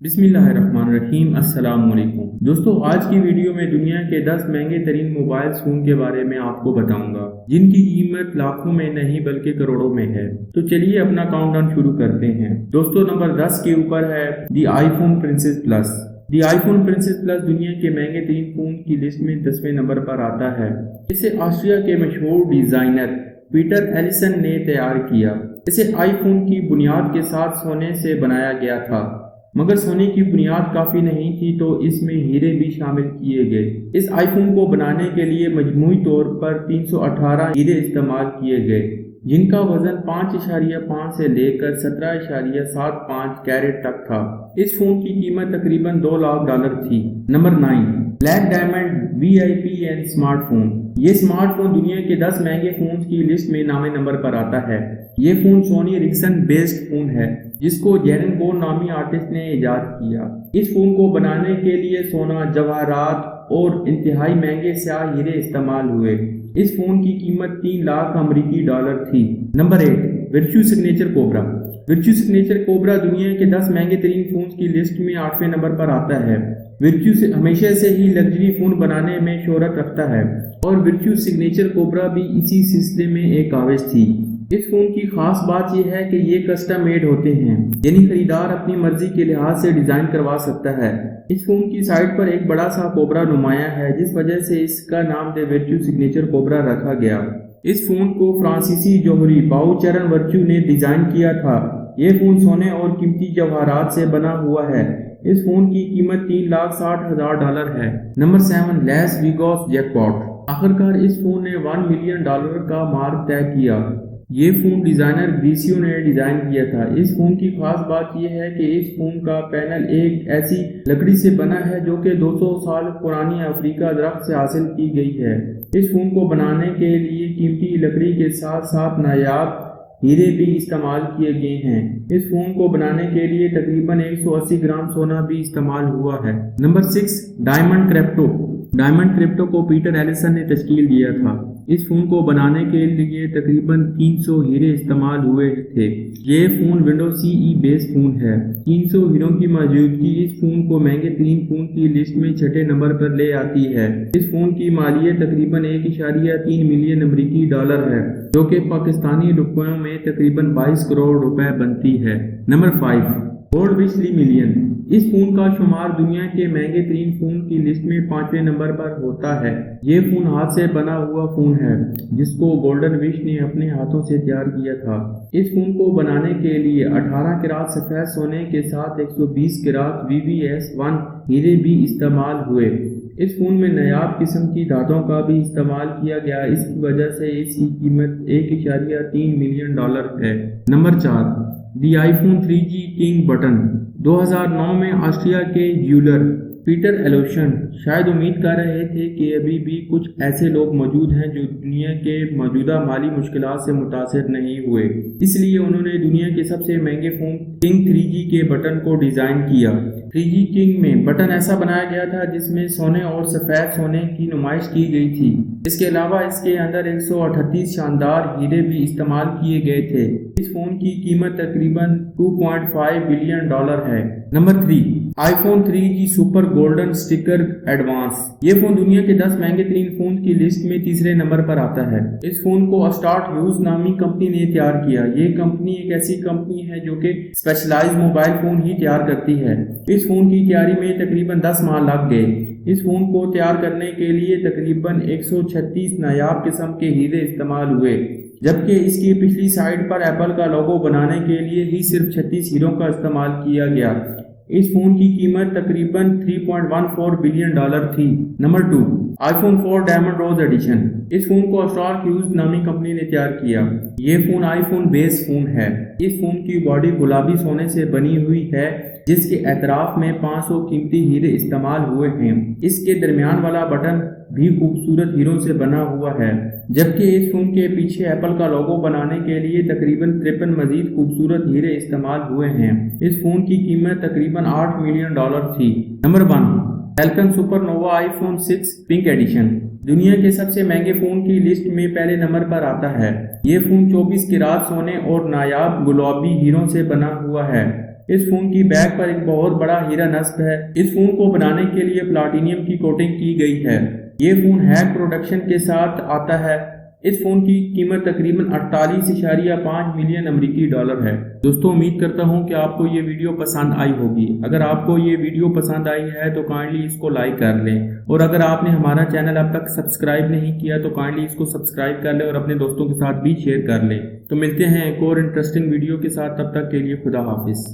बिस्मिल्लाहिर्रहमानिर्रहीम। अस्सलाम वालेकुम दोस्तों, आज की वीडियो में दुनिया के 10 महंगे तरीन मोबाइल फ़ोन के बारे में आपको बताऊंगा जिनकी कीमत लाखों में नहीं बल्कि करोड़ों में है। तो चलिए अपना काउंटडाउन शुरू करते हैं। दोस्तों, नंबर 10 के ऊपर है दी आईफोन प्रिंसेस प्लस। दी आईफोन प्रिंसेस प्लस दुनिया के महंगे तरीन फ़ोन की लिस्ट में 10वें नंबर पर आता है। इसे ऑस्ट्रिया के मशहूर डिज़ाइनर पीटर एलिसन ने तैयार किया। इसे आईफोन की बुनियाद के साथ सोने से बनाया गया था, मगर सोने की बुनियाद काफ़ी नहीं थी तो इसमें हीरे भी शामिल किए गए। इस आईफोन को बनाने के लिए मजमूई तौर पर 318 हीरे इस्तेमाल किए गए, जिनका वजन 5.5 से लेकर 17.75 कैरेट तक था। इस फोन की कीमत तकरीबन $2 लाख थी। Number 9, black diamond VIP and smartphone. ये स्मार्टफोन दुनिया के 10 महंगे फोन की लिस्ट में 9वें नंबर पर आता है। ये phone Sony Ericsson based phone है, जिसको जेरन बोर्न नामी आर्टिस्ट ने इजाद किया। इस फोन को बनाने के लिए सोना, जवाहरात और इंतहाई महंगे स्याह हीरे इस्तेमाल हुए। इस फोन की कीमत $3 लाख अमेरिकी थी। Number 8, virtue signature cobra. Virtue signature cobra दुनिया के 10 महंगे तरीन फोन की लिस्ट में 8वें नंबर पर आता है। वर्च्यू से हमेशा से ही लग्जरी फोन बनाने में शोहरत रखता है और वर्च्यू सिग्नेचर कोबरा भी इसी सिलसिले में एक काविश थी। इस फोन की खास बात यह है कि ये कस्टम मेड होते हैं, यानी खरीदार अपनी मर्जी के लिहाज से डिजाइन करवा सकता है। इस फोन की साइड पर एक बड़ा सा कोबरा नुमाया है, जिस वजह से इसका नाम द वर्च्यू सिग्नेचर कोबरा रखा गया। इस फोन को फ्रांसीसी जौहरी बाउचरन वर्च्यू ने डिजाइन किया था। ये फोन सोने और कीमती जवाहरात से बना हुआ है। इस फोन की कीमत $3,60,000 है। Number 7, lace Vegas jackpot. आखिरकार इस फोन ने $1 मिलियन का मार्क तय किया। ये फोन डिजाइनर ग्रीसियो ने डिजाइन किया था। इस फोन की खास बात यह है कि इस फोन का पैनल एक ऐसी लकड़ी से बना है जो कि 200 साल पुरानी अफ्रीका दरख्त से हासिल की गई है। इस फोन को बनाने के लिए कीमती लकड़ी के साथ साथ नायाब हीरे भी इस्तेमाल किए गए हैं। इस फोन को बनाने के लिए तकरीबन 180 ग्राम सोना भी इस्तेमाल हुआ है। Number 6, diamond crypto. Diamond crypto को पीटर एलिसन ने तश्कील दिया था। इस फोन को बनाने के लिए तकरीबन 300 हीरे इस्तेमाल हुए थे। ये phone Windows CE base phone है। 300 हीरों की मौजूदगी इस फोन को महंगे तरीन फोन की लिस्ट में 6ठे नंबर पर ले आती है। इस फोन की मालियत तकरीबन 1.3 मिलियन अमेरिकी डॉलर है, जो कि पाकिस्तानी रुपयों में तकरीबन 22 करोड़ रुपए बनती है। नंबर 5, गोल्ड विशली मिलियन। इस फोन का शुमार दुनिया के महंगे तरीन फोन की लिस्ट में 5वें नंबर पर होता है। ये फोन हाथ से बना हुआ फोन है, जिसको गोल्डन विश ने अपने हाथों से तैयार किया था। इस फोन को बनाने के लिए 18 कैरात सफेद सोने के साथ 120 कैरात VVS1 हीरे भी इस्तेमाल हुए। इस फोन में नायाब किस्म की धातों का भी इस्तेमाल किया गया। इसकी वजह से इसकी कीमत $1.3 मिलियन है। नंबर 4, दी आईफोन 3G किंग बटन। 2009 में ऑस्ट्रिया के ज्यूलर पीटर एलिसन शायद उम्मीद कर रहे थे कि अभी भी कुछ ऐसे लोग मौजूद हैं जो दुनिया के मौजूदा माली मुश्किलात से मुतासिर नहीं हुए। इसलिए उन्होंने दुनिया के सबसे महंगे फोन किंग 3G के बटन को डिजाइन किया। 3G किंग में बटन ऐसा बनाया गया था जिसमें सोने और सफेद सोने की नुमाइश की गई थी। इसके अलावा इसके अंदर 138 शानदार हीरे भी इस्तेमाल किए गए थे। इस फोन की कीमत तकरीबन $2.5 बिलियन है। Number 3, iPhone 3G super golden sticker advance. ये फोन दुनिया के 10 महंगे तरीन फोन की लिस्ट में 3रे नंबर पर आता है। इस फोन को स्टार्ट यूज नामी कंपनी ने तैयार किया। ये कंपनी एक ऐसी कंपनी है जो कि स्पेशलाइज मोबाइल फोन ही तैयार करती है। इस फोन की तैयारी में तकरीबन 10 माह लग गए। इस फोन को तैयार करने के लिए तकरीबन 136 नायाब किस्म के हीरे इस्तेमाल हुए, जबकि इसकी पिछली साइड पर एप्पल का लोगो बनाने के लिए ही सिर्फ 36 हीरों का इस्तेमाल किया गया। इस फोन की कीमत तकरीबन $3.14 बिलियन थी। नंबर 2, आईफोन 4 डायमंड रोज एडिशन। इस फोन को स्टार ह्यूज नामी कंपनी ने तैयार किया। ये फोन आईफोन बेस फोन है। इस फोन की बॉडी गुलाबी सोने से बनी हुई है, जिसके एतराफ में 500 कीमती हीरे इस्तेमाल हुए हैं। इसके दरमियान वाला बटन भी खूबसूरत हीरों से बना हुआ है, जबकि इस फोन के पीछे एप्पल का लोगो बनाने के लिए तकरीबन 53 मजीद खूबसूरत हीरे इस्तेमाल हुए हैं। इस फोन की कीमत तकरीबन $8 मिलियन थी। Number 1, Falcon supernova iPhone 6 pink edition. दुनिया के सबसे महंगे फोन की लिस्ट में पहले नंबर पर आता है। ये फोन 24 कैरात सोने और नायाब गुलाबी हीरों से बना हुआ है। इस फोन की बैक पर एक बहुत बड़ा हीरा नस्ब है। इस फोन को बनाने के लिए प्लाटिनियम की कोटिंग की गई है। ये फोन हैक प्रोडक्शन के साथ आता है। इस फोन की कीमत तकरीबन 48.5 मिलियन अमेरिकी डॉलर है। दोस्तों, उम्मीद करता हूं कि आपको ये वीडियो पसंद आई होगी। अगर आपको ये वीडियो पसंद आई है तो काइंडली इसको लाइक कर लें, और अगर आपने हमारा चैनल अब तक सब्सक्राइब नहीं किया तो काइंडली इसको सब्सक्राइब कर लें और अपने दोस्तों के साथ भी शेयर कर लें। तो मिलते हैं एक और इंटरेस्टिंग वीडियो के साथ, तब तक के लिए खुदा हाफिज।